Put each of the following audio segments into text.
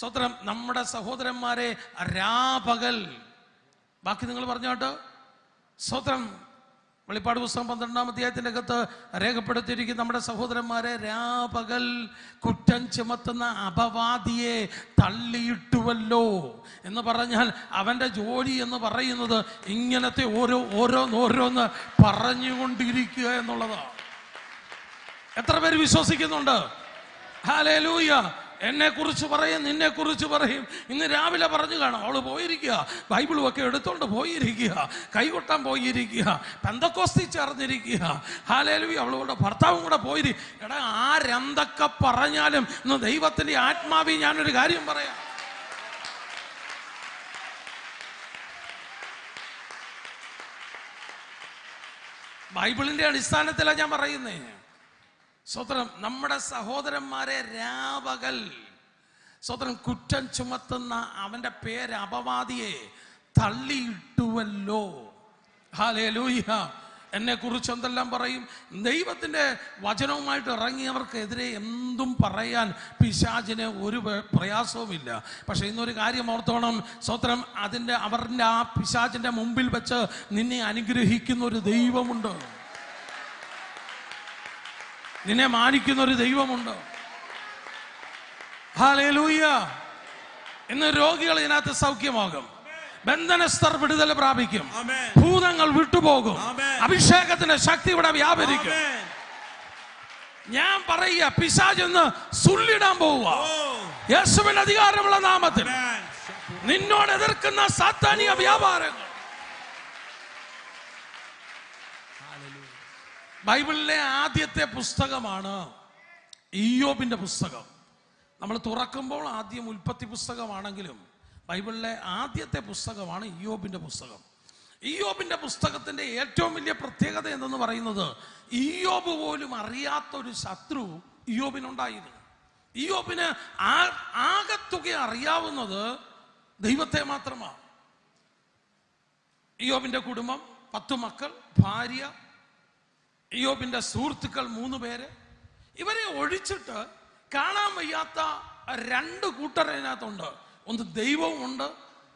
സ്വത്രം നമ്മുടെ സഹോദരന്മാരെ രാപകൽ, ബാക്കി നിങ്ങൾ പറഞ്ഞോട്ട്. സ്വത്രം വെളിപ്പാട് പുസ്തകം 12-ാം അധ്യായത്തിന്റെ അകത്ത് രേഖപ്പെടുത്തിയിരിക്കുന്ന നമ്മുടെ സഹോദരന്മാരെ രാപകൽ കുറ്റം ചുമത്തുന്ന അപവാദിയെ തള്ളിയിട്ടുവല്ലോ എന്ന് പറഞ്ഞാൽ അവന്റെ ജോലി എന്ന് പറയുന്നത് ഇങ്ങനത്തെ ഓരോന്ന് പറഞ്ഞുകൊണ്ടിരിക്കുക എന്നുള്ളതാണ്. എത്ര പേര് വിശ്വസിക്കുന്നുണ്ട്? ഹല്ലേലൂയ. എന്നെ കുറിച്ച് പറയും, നിന്നെ കുറിച്ച് പറയും. ഇന്ന് രാവിലെ പറഞ്ഞു കാണാം, അവള് പോയിരിക്കുക, ബൈബിളും ഒക്കെ എടുത്തോണ്ട് പോയിരിക്കുക, കൈകൊട്ടാൻ പോയിരിക്കുക, പെന്തക്കോസ്തി ചേർന്നിരിക്കുക. ഹല്ലേലൂയ. അവളുടെ ഭർത്താവും കൂടെ പോയിരിക്കുക. എടാ, ആരെന്തൊക്കെ പറഞ്ഞാലും ഇന്ന് ദൈവത്തിന്റെ ആത്മാവി ഞാനൊരു കാര്യം പറയാം. ബൈബിളിന്റെ അടിസ്ഥാനത്തിലാണ് ഞാൻ പറയുന്നേ. സ്വത്രം നമ്മുടെ സഹോദരന്മാരെ രാപകൽ സ്വത്രം കുറ്റം ചുമത്തുന്ന അവന്റെ പേര് അപവാദിയെ തള്ളിയിട്ടുവല്ലോ. ഹല്ലേലൂയ. എന്നെ കുറിച്ച് എന്തെല്ലാം പറയും? ദൈവത്തിന്റെ വചനവുമായിട്ട് ഇറങ്ങിയവർക്കെതിരെ എന്തും പറയാൻ പിശാചിന് ഒരു പ്രയാസവുമില്ല. പക്ഷെ ഇന്നൊരു കാര്യം ഓർത്തോണം, സ്വത്രം അവരുടെ ആ പിശാചിന്റെ മുമ്പിൽ വെച്ച് നിന്നെ അനുഗ്രഹിക്കുന്ന ഒരു ദൈവമുണ്ട്, നിന്നെ മാനിക്കുന്ന ഒരു ദൈവമുണ്ട്. ഹല്ലേലൂയ. ഇന്ന് രോഗികൾ ഇതിനകത്ത് സൗഖ്യമാകും, ബന്ധനസ്ഥർ വിടുതൽ പ്രാപിക്കും, ഭൂതങ്ങൾ വിട്ടുപോകും, അഭിഷേകത്തിന്റെ ശക്തി ഇവിടെ വ്യാപരിക്കും. ഞാൻ പറയുക, പിശാചെന്ന് സുള്ളിടാൻ പോവുക യേശുവിന്റെ അധികാരമുള്ള നാമത്തിൽ. നിന്നോട് എതിർക്കുന്ന സാത്താനിക വ്യാപാരങ്ങൾ ബൈബിളിലെ ആദ്യത്തെ പുസ്തകമാണ് ഇയ്യോബിന്റെ പുസ്തകം. നമ്മൾ തുറക്കുമ്പോൾ ആദ്യം ഉൽപ്പത്തി പുസ്തകമാണെങ്കിലും ബൈബിളിലെ ആദ്യത്തെ പുസ്തകമാണ് ഇയ്യോബിന്റെ പുസ്തകം. ഇയ്യോബിന്റെ പുസ്തകത്തിന്റെ ഏറ്റവും വലിയ പ്രത്യേകത എന്തെന്ന് പറയുന്നത്, ഇയ്യോബ് പോലും അറിയാത്തൊരു ശത്രു ഇയ്യോബിനുണ്ടായിരുന്നു. ഇയ്യോബിന് ആകത്തുക അറിയാവുന്നത് ദൈവത്തെ മാത്രമാണ്. ഇയ്യോബിന്റെ കുടുംബം, 10 മക്കൾ, ഭാര്യ, ഇയ്യോബിന്റെ സുഹൃത്തുക്കൾ 3 പേര്, ഇവരെ ഒഴിച്ചിട്ട് കാണാൻ വയ്യാത്ത 2 കൂട്ടരതിനകത്തുണ്ട്. ഒന്ന് ദൈവവും ഉണ്ട്,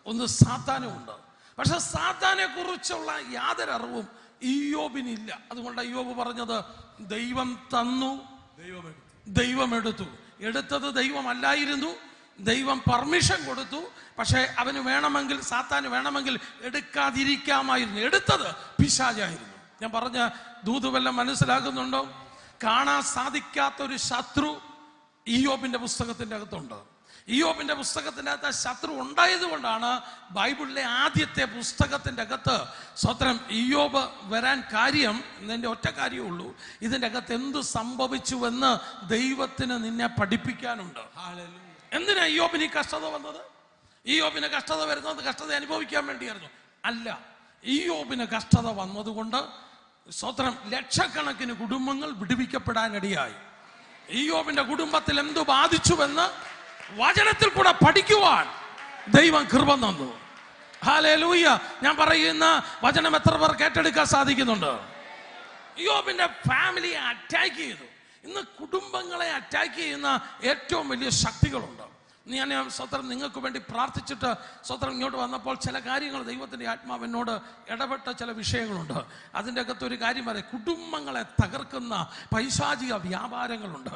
ഒന്ന് സാത്താനും ഉണ്ട്. പക്ഷെ സാത്താനെ കുറിച്ചുള്ള യാതൊരു അറിവും ഇയ്യോബിനില്ല. അതുകൊണ്ട് ഇയ്യോബ് പറഞ്ഞത്, ദൈവം തന്നു, ദൈവം എടുത്തു. എടുത്തത് ദൈവമല്ലായിരുന്നു, ദൈവം പെർമിഷൻ കൊടുത്തു. പക്ഷെ അവന് വേണമെങ്കിൽ, സാത്താന് വേണമെങ്കിൽ എടുക്കാതിരിക്കാമായിരുന്നു. എടുത്തത് പിശാചായിരുന്നു. ഞാൻ പറഞ്ഞ ദൂതുവെല്ലാം മനസ്സിലാകുന്നുണ്ടോ? കാണാൻ സാധിക്കാത്തൊരു ശത്രു ഇയ്യോബിന്റെ പുസ്തകത്തിന്റെ അകത്തുണ്ട്. ഇയ്യോബിന്റെ പുസ്തകത്തിന്റെ അകത്ത് ശത്രു ഉണ്ടായത് കൊണ്ടാണ് ബൈബിളിലെ ആദ്യത്തെ പുസ്തകത്തിന്റെ അകത്ത് സ്വത്രം ഇയ്യോബ് വരാൻ കാര്യം. ഇതിന്റെ ഒറ്റ കാര്യമേ ഉള്ളൂ, ഇതിന്റെ അകത്ത് എന്ത് സംഭവിച്ചുവെന്ന് ദൈവത്തിന് നിന്നെ പഠിപ്പിക്കാനുണ്ട്. എന്തിനാ ഇയ്യോബിന് ഈ കഷ്ടത വന്നത്? ഇയ്യോബിന് കഷ്ടത വരുന്നത് കഷ്ടത അനുഭവിക്കാൻ വേണ്ടിയായിരുന്നു? അല്ല. ഇയ്യോബിന് കഷ്ടത വന്നതുകൊണ്ട് സ്വത്രം ലക്ഷക്കണക്കിന് കുടുംബങ്ങൾ വിടുവിക്കപ്പെടാനിടയായി. ഇയ്യോബിന്റെ കുടുംബത്തിൽ എന്തു ബാധിച്ചുവെന്ന് വചനത്തിൽ കൂടെ പഠിക്കുവാൻ ദൈവം കൃപ തന്നു. ഹല്ലേലൂയ. ഞാൻ പറയുന്ന വചനം എത്ര പേർ കേട്ടെടുക്കാൻ സാധിക്കുന്നുണ്ട്? ഇയ്യോബിന്റെ ഫാമിലിയെ അറ്റാക്ക് ചെയ്തു. ഇന്ന് കുടുംബങ്ങളെ അറ്റാക്ക് ചെയ്യുന്ന ഏറ്റവും വലിയ ശക്തികളുണ്ട്. ഞാൻ സ്വത്രം നിങ്ങൾക്ക് വേണ്ടി പ്രാർത്ഥിച്ചിട്ട് സ്വത്രം ഇങ്ങോട്ട് വന്നപ്പോൾ ചില കാര്യങ്ങൾ ദൈവത്തിന്റെ ആത്മാവ് എന്നോട് ഇടപെട്ട ചില വിഷയങ്ങളുണ്ട്. അതിൻ്റെ അകത്തൊരു കാര്യം പറയാം, കുടുംബങ്ങളെ തകർക്കുന്ന പൈശാചിക വ്യാപാരങ്ങളുണ്ട്.